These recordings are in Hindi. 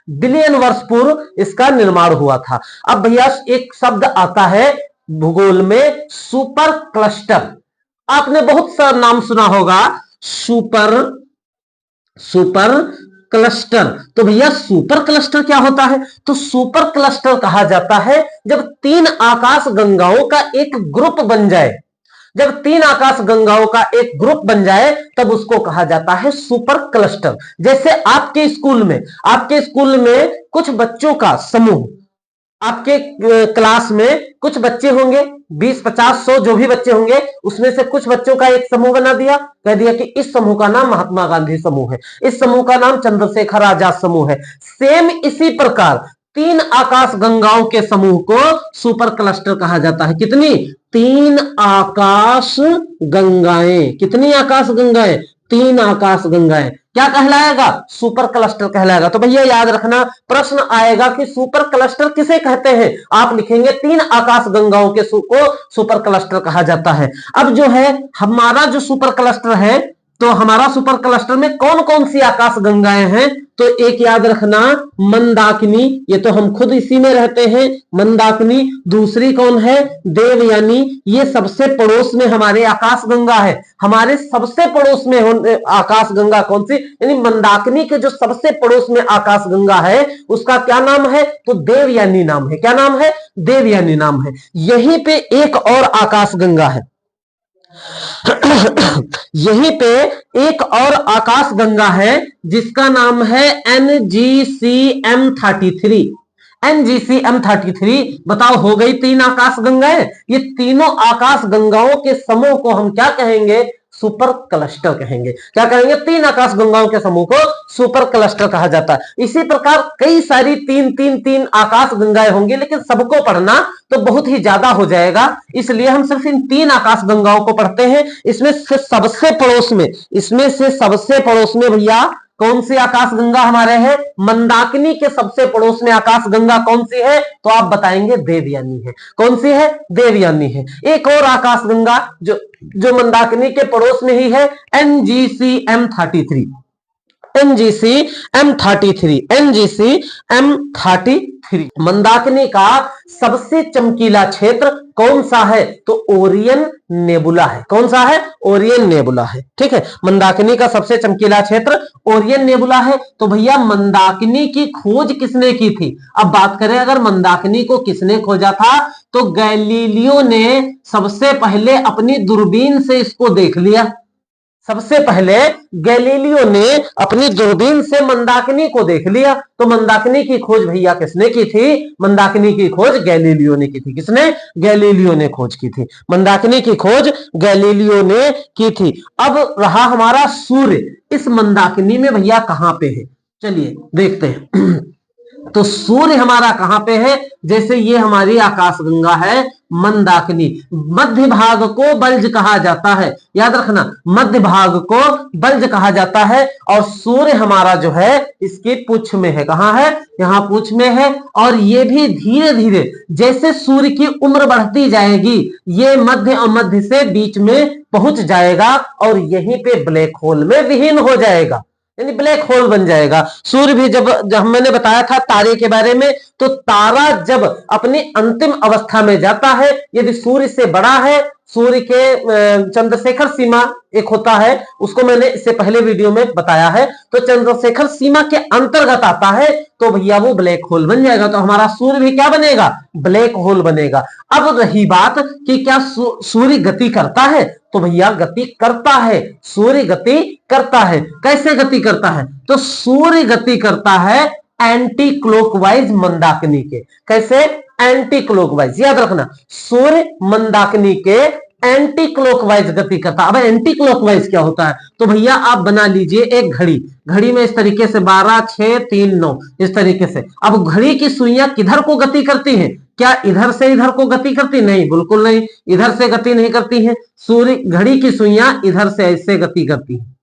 बिलियन वर्ष पूर्व इसका निर्माण हुआ था। अब भैया एक शब्द आता है भूगोल में, सुपर क्लस्टर। आपने बहुत सा नाम सुना होगा, सुपर क्लस्टर। तो भैया सुपर क्लस्टर क्या होता है? तो सुपर क्लस्टर कहा जाता है जब तीन आकाश गंगाओं का एक ग्रुप बन जाए। जब तीन आकाश गंगाओं का एक ग्रुप बन जाए तब उसको कहा जाता है सुपर क्लस्टर। जैसे आपके स्कूल में कुछ बच्चों का समूह, आपके क्लास में कुछ बच्चे होंगे, 20, 50, 100 जो भी बच्चे होंगे, उसमें से कुछ बच्चों का एक समूह बना दिया, कह दिया कि इस समूह का नाम महात्मा गांधी समूह है, इस समूह का नाम चंद्रशेखर आजाद समूह है। सेम इसी प्रकार तीन आकाश गंगाओं के समूह को सुपर क्लस्टर कहा जाता है। कितनी? तीन आकाश गंगाएं। कितनी आकाश गंगाएं? तीन आकाश गंगाएं। क्या कहलाएगा? सुपर क्लस्टर कहलाएगा। तो भैया याद रखना, प्रश्न आएगा कि सुपर क्लस्टर किसे कहते हैं, आप लिखेंगे तीन आकाश गंगाओं के को सुपर क्लस्टर कहा जाता है। अब जो है हमारा जो सुपर क्लस्टर है, तो हमारा सुपर क्लस्टर में कौन कौन सी आकाश गंगाएं हैं? तो एक याद रखना, मंदाकिनी, ये तो हम खुद इसी में रहते हैं, मंदाकिनी। दूसरी कौन है? देवयानी, ये सबसे पड़ोस में हमारे आकाश गंगा है। हमारे सबसे पड़ोस में आकाश गंगा कौन सी? यानी मंदाकिनी के जो सबसे पड़ोस में आकाश गंगा है उसका क्या नाम है? तो देवयानी नाम है। क्या नाम है? देवयानी नाम है। यहीं पे एक और आकाश गंगा है यहीं पे एक और आकाश गंगा है जिसका नाम है NGCM33। NGCM33, बताओ हो गई तीन आकाश गंगाएं। ये तीनों आकाश गंगाओं के समूह को हम क्या कहेंगे? सुपर क्लस्टर कहेंगे। क्या कहेंगे? तीन आकाश गंगाओं के समूह को सुपर क्लस्टर कहा जाता है। इसी प्रकार कई सारी तीन आकाश गंगाएं होंगी, लेकिन सबको पढ़ना तो बहुत ही ज्यादा हो जाएगा, इसलिए हम सिर्फ इन तीन आकाश गंगाओं को पढ़ते हैं। इसमें से सबसे पड़ोस में भैया कौन सी आकाश गंगा हमारे है? मंदाकिनी के सबसे पड़ोस में आकाश गंगा कौन सी है? तो आप बताएंगे देवयानी है। कौन सी है? देवयानी है। एक और आकाश गंगा जो मंदाकिनी के पड़ोस में ही है, NGCM33। मंदाकिनी का सबसे चमकीला क्षेत्र कौन सा है? तो ओरियन नेबुला है। कौन सा है? ओरियन नेबुला है। ठीक है, मंदाकिनी का सबसे चमकीला क्षेत्र ओरियन नेबुला है। तो भैया मंदाकिनी की खोज किसने की थी? अब बात करें अगर मंदाकिनी को किसने खोजा था, तो गैलीलियो ने सबसे पहले अपनी दूरबीन से इसको देख लिया। सबसे पहले गैलीलियो ने अपनी दूरबीन से मंदाकिनी को देख लिया। तो मंदाकिनी की खोज भैया किसने की थी? मंदाकिनी की खोज गैलीलियो ने की थी। किसने? गैलीलियो ने खोज की थी। मंदाकिनी की खोज गैलीलियो ने की थी। अब रहा हमारा सूर्य। इस मंदाकिनी में भैया कहां पे है? चलिए देखते हैं। तो सूर्य हमारा कहां पे है? जैसे ये हमारी आकाशगंगा है मंदाकिनी, मध्य भाग को बल्ज कहा जाता है। याद रखना, मध्य भाग को बल्ज कहा जाता है। और सूर्य हमारा जो है इसकी पूंछ में है। कहां है? यहां पूंछ में है। और ये भी धीरे धीरे जैसे सूर्य की उम्र बढ़ती जाएगी, ये मध्य और मध्य से बीच में पहुंच जाएगा और यहीं पे ब्लैक होल में विलीन हो जाएगा, यानी ब्लैक होल बन जाएगा। सूर्य भी जब मैंने बताया था तारे के बारे में, तो तारा जब अपनी अंतिम अवस्था में जाता है, यदि सूर्य से बड़ा है, सूर्य के चंद्रशेखर सीमा एक होता है, उसको मैंने इससे पहले वीडियो में बताया है, तो चंद्रशेखर सीमा के अंतर्गत आता है तो भैया वो ब्लैक होल बन जाएगा। तो हमारा सूर्य भी क्या बनेगा? ब्लैक होल बनेगा। अब रही बात कि क्या सूर्य गति करता है? तो भैया गति करता है, सूर्य गति करता है। कैसे गति करता है? तो सूर्य गति करता है एंटी क्लॉकवाइज मंदाकिनी के। कैसे? Anti clockwise. याद रखना, सूर्य मंदाकिनी के एंटी क्लॉकवाइज गति करता है। अब एंटी क्लॉकवाइज क्या होता है? तो भैया आप बना लीजिए एक घड़ी में इस तरीके से 12, 6, 3, 9 इस तरीके से। अब घड़ी की सुइयां किधर को गति करती हैं? क्या इधर से इधर को गति करती? नहीं, बिल्कुल नहीं, इधर से गति नहीं करती है। सूर्य घड़ी की सुइयां इधर से ऐसे गति करती है।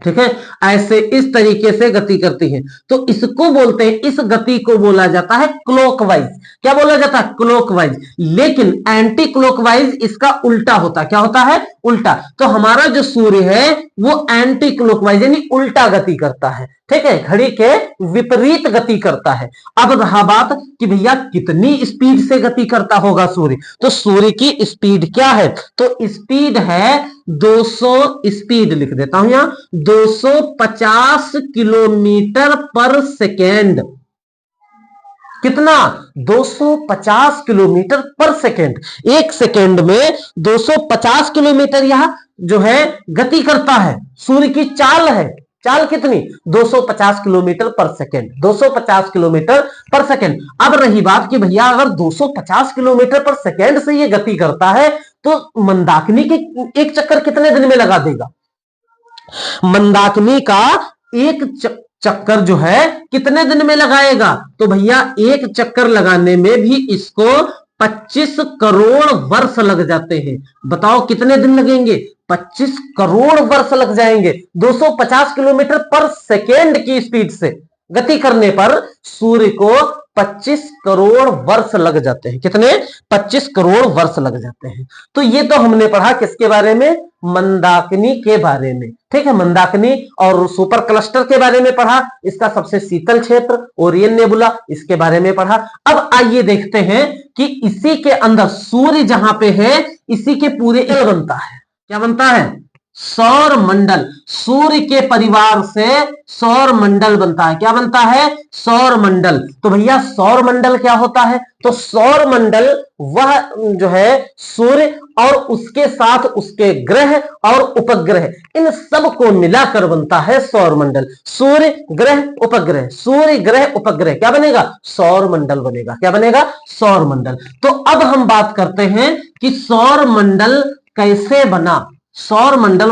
ठीक है, ऐसे इस तरीके से गति करती है। तो इसको बोलते हैं, इस गति को बोला जाता है क्लॉकवाइज। क्या बोला जाता है? क्लॉकवाइज। लेकिन एंटी क्लॉकवाइज इसका उल्टा होता है। क्या होता है? उल्टा। तो हमारा जो सूर्य है वो एंटी क्लॉकवाइज यानी उल्टा गति करता है, ठीक है, घड़ी के विपरीत गति करता है। अब रहा बात कि भैया कितनी स्पीड से गति करता होगा सूर्य, तो सूर्य की स्पीड क्या है, तो स्पीड है 200, स्पीड लिख देता हूं यहां, 250 किलोमीटर पर सेकेंड। कितना, 250 किलोमीटर पर सेकेंड। एक सेकेंड में 250 किलोमीटर यह जो है गति करता है। सूर्य की चाल है, चाल कितनी, 250 किलोमीटर पर सेकेंड, 250 किलोमीटर पर सेकेंड। अब रही बात कि भैया अगर 250 किलोमीटर पर सेकेंड से ये गति करता है तो मंदाकिनी के एक चक्कर कितने दिन में लगा देगा, मंदाकिनी का एक चक्कर जो है कितने दिन में लगाएगा, तो भैया एक चक्कर लगाने में भी इसको 25 करोड़ वर्ष लग जाते हैं। बताओ कितने दिन लगेंगे, 25 करोड़ वर्ष लग जाएंगे। 250 किलोमीटर पर सेकेंड की स्पीड से गति करने पर सूर्य को 25 करोड़ वर्ष लग जाते हैं। कितने, 25 करोड़ वर्ष लग जाते हैं। तो ये तो हमने पढ़ा किसके बारे में, मंदाकिनी के बारे में, ठीक है, मंदाकिनी और सुपर क्लस्टर के बारे में पढ़ा, इसका सबसे शीतल क्षेत्र ओरियन नेबुला, इसके बारे में पढ़ा। अब आइए देखते हैं कि इसी के अंदर सूर्य जहां पे है इसी के पूरे बनता है, क्या बनता है, सौर मंडल। सूर्य के परिवार से सौर मंडल बनता है, क्या बनता है, सौर मंडल। तो भैया सौर मंडल क्या होता है, तो सौर मंडल वह जो है सूर्य और उसके साथ उसके ग्रह और उपग्रह, इन सब को मिलाकर बनता है सौर मंडल। सूर्य ग्रह उपग्रह, सूर्य ग्रह उपग्रह क्या बनेगा, सौर मंडल बनेगा। क्या बनेगा, सौर मंडल। तो अब हम बात करते हैं कि सौर मंडल कैसे बना। सौर मंडल